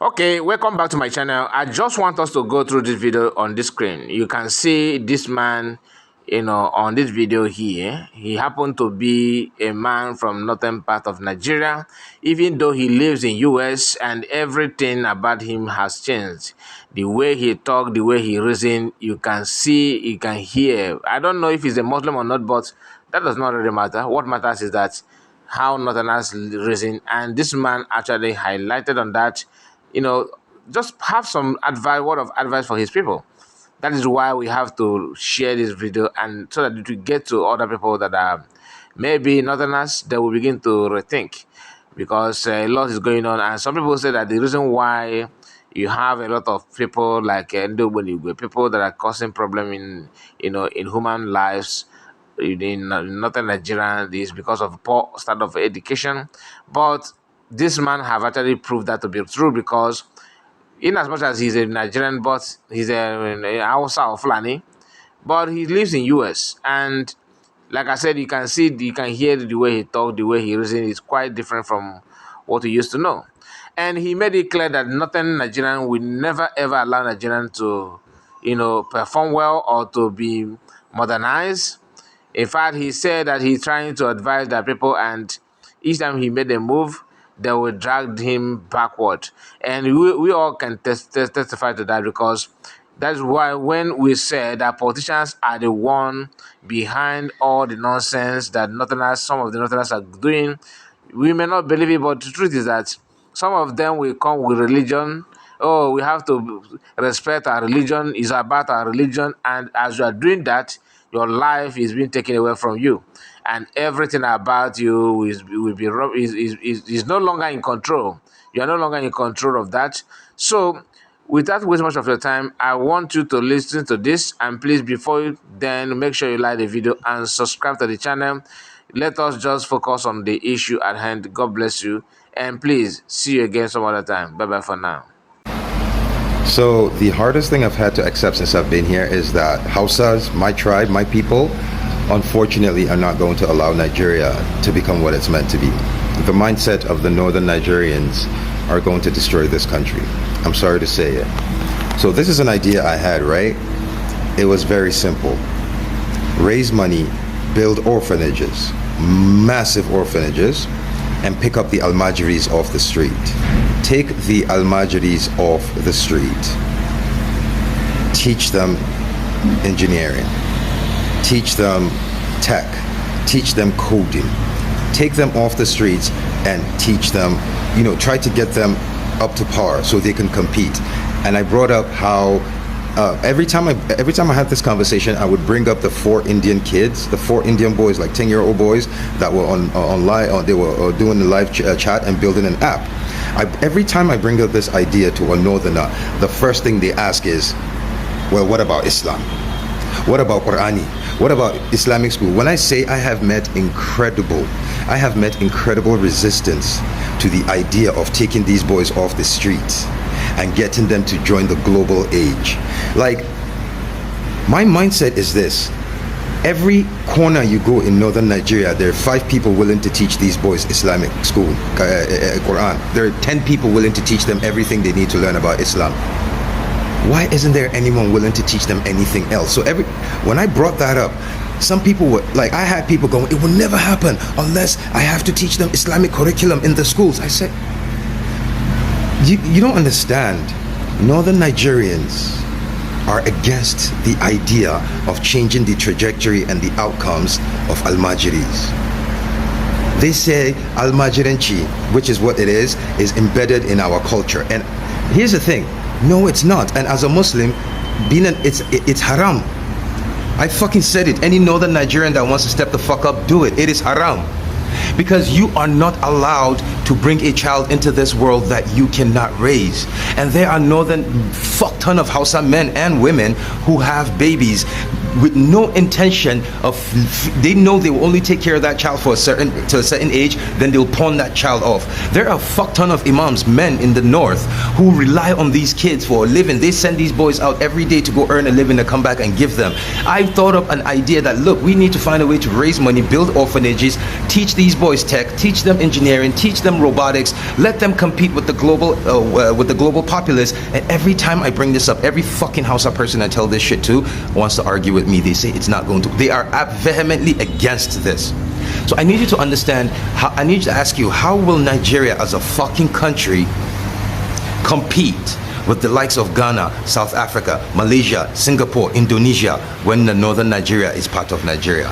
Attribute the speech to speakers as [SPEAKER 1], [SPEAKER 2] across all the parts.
[SPEAKER 1] Okay, welcome back to my channel. I just want us to go through this video on this screen. You can see this man, on this video here. He happened to be a man from northern part of Nigeria, even though he lives in US, and everything about him has changed. The way he talk, the way he reason, you can see, you can hear. I don't know if he's a Muslim or not, but that does not really matter. What matters is that how northerners reason, and this man actually highlighted on that. Just have some advice, word of advice for his people. That is why we have to share this video, and so that it will get to other people that are maybe northerners, they will begin to rethink, because a lot is going on. And some people say that the reason why you have a lot of people like people that are causing problem in human lives in northern Nigeria is because of poor standard of education. But this man have actually proved that to be true, because in as much as he's a Nigerian, but he's a Hausa or Fulani, but he lives in US. And like I said, you can see, you can hear the way he talk, the way he reason is quite different from what we used to know. And he made it clear that nothing Nigerian will never ever allow Nigerian to, perform well or to be modernized. In fact, he said that he's trying to advise the people, and each time he made a move, they will drag him backward. And we all can testify to that, because that's why when we say that politicians are the one behind all the nonsense that some of the Northerners are doing, we may not believe it, but the truth is that some of them will come with religion. Oh, we have to respect our religion, it's about our religion, and as you are doing that, your life is being taken away from you, and everything about you is no longer in control. You are no longer in control of that. So without wasting much of your time, I want you to listen to this, and please, before you then, make sure you like the video and subscribe to the channel. Let us just focus on the issue at hand. God bless you, and please see you again some other time. Bye bye for now.
[SPEAKER 2] So the hardest thing I've had to accept since I've been here is that Hausas, my tribe, my people, unfortunately are not going to allow Nigeria to become what it's meant to be. The mindset of the northern Nigerians are going to destroy this country. I'm sorry to say it. So this is an idea I had, right? It was very simple. Raise money, build orphanages, massive orphanages, and pick up the Almajiris off the street. Take the Almajiris off the street. Teach them engineering. Teach them tech. Teach them coding. Take them off the streets and teach them, try to get them up to par so they can compete. And I brought up how every time I had this conversation, I would bring up the 4 Indian kids, the 4 Indian boys, like 10-year-old boys that were online. They were doing the live chat and building an app. Every time I bring up this idea to a northerner, the first thing they ask is, well, what about Islam? What about Qur'ani? What about Islamic school? When I say I have met incredible resistance to the idea of taking these boys off the streets and getting them to join the global age. Like, my mindset is this: every corner you go in northern Nigeria, there are 5 people willing to teach these boys Islamic school, Quran. There are 10 people willing to teach them everything they need to learn about Islam. Why isn't there anyone willing to teach them anything else? So when I brought that up, some people were like, I had people going, it will never happen unless I have to teach them Islamic curriculum in the schools. I said, you don't understand. Northern Nigerians are against the idea of changing the trajectory and the outcomes of Almajiris. They say Almajirenchi, which is what it is embedded in our culture. And here's the thing, no, it's not. And as a Muslim, it's haram. I fucking said it. Any northern Nigerian that wants to step the fuck up, do it. It is haram. Because you are not allowed to bring a child into this world that you cannot raise. And there are northern fuck ton of Hausa men and women who have babies with no intention of, they know they will only take care of that child for a certain age, then they'll pawn that child off. There are a fuck ton of imams, men in the north, who rely on these kids for a living. They send these boys out every day to go earn a living to come back and give them. I thought up an idea that, look, we need to find a way to raise money, build orphanages, teach these boys tech, teach them engineering, teach them robotics, let them compete with the global populace. And every time I bring this up, every fucking Hausa person I tell this shit to wants to argue with me. They say it's not going to. They are vehemently against this. So I need you to understand, I need to ask you, how will Nigeria as a fucking country compete with the likes of Ghana, South Africa, Malaysia, Singapore, Indonesia, when the northern Nigeria is part of Nigeria?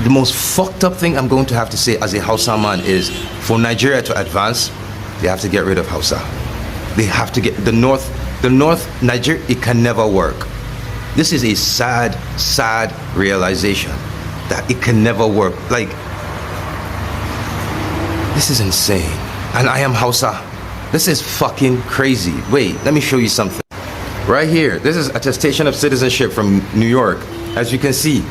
[SPEAKER 2] The most fucked up thing I'm going to have to say as a Hausa man is, for Nigeria to advance, they have to get rid of Hausa. They have to get the north Nigeria, it can never work. This is a sad realization that it can never work. Like, this is insane. And I am Hausa. This is fucking crazy. Wait, let me show you something. Right here, this is attestation of citizenship from New York. As you can see,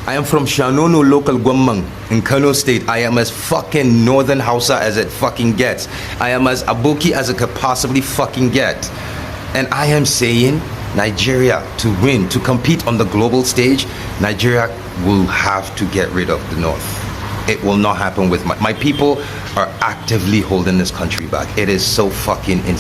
[SPEAKER 2] I am from Shanono local Gwamang in Kano State. I am as fucking northern Hausa as it fucking gets. I am as Aboki as it could possibly fucking get. And I am saying, Nigeria, to win, to compete on the global stage, Nigeria will have to get rid of the north. It will not happen with my people are actively holding this country back. It is so fucking insane.